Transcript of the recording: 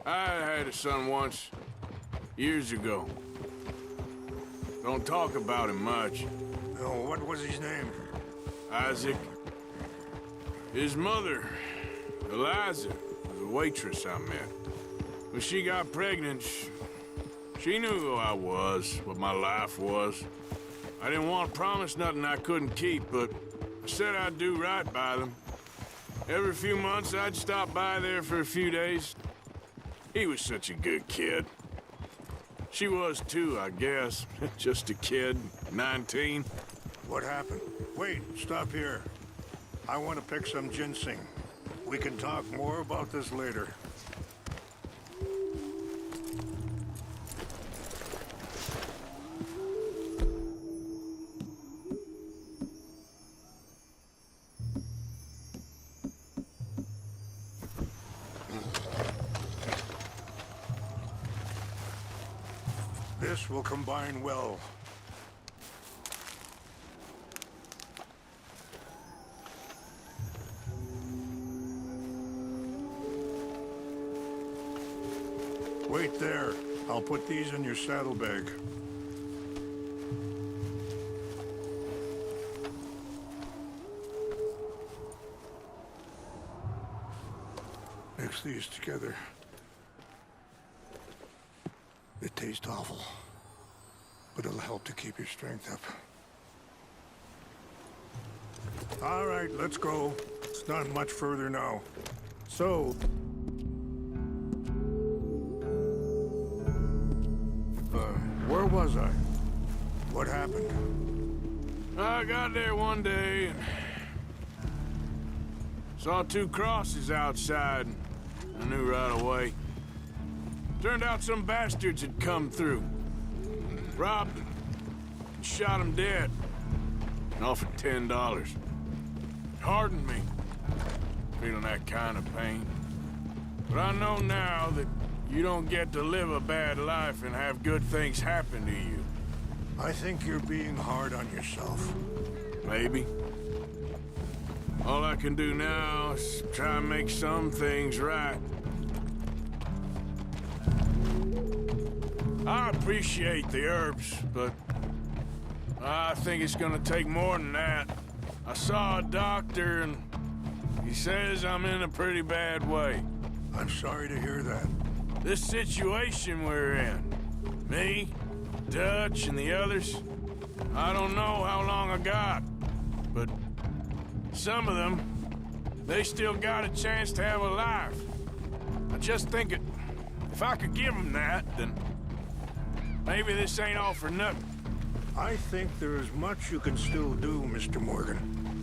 I had a son once, years ago. Don't talk about him much. Oh, what was his name? Isaac. His mother, Eliza, was a waitress I met. When she got pregnant, she knew who I was, what my life was. I didn't want to promise nothing I couldn't keep, but I said I'd do right by them. Every few months, I'd stop by there for a few days. He was such a good kid. She was too, I guess. Just a kid, 19. What happened? Wait, stop here. I want to pick some ginseng. We can talk more about this later. This will combine well. Wait there. I'll put these in your saddlebag. Mix these together. They taste awful, but it'll help to keep your strength up. All right, let's go. It's not much further now. So, where was I? What happened? I got there one day and saw two crosses outside. I knew right away. Turned out some bastards had come through. Robbed them. And shot them dead. And offered $10. Hardened me. Feeling that kind of pain. But I know now that you don't get to live a bad life and have good things happen to you. I think you're being hard on yourself. Maybe. All I can do now is try and make some things right. I appreciate the herbs, but I think it's gonna take more than that. I saw a doctor and he says I'm in a pretty bad way. I'm sorry to hear that. This situation we're in, me, Dutch, and the others, I don't know how long I got, but some of them, they still got a chance to have a life. I just think if I could give them that, then maybe this ain't all for nothing. I think there is much you can still do, Mr. Morgan.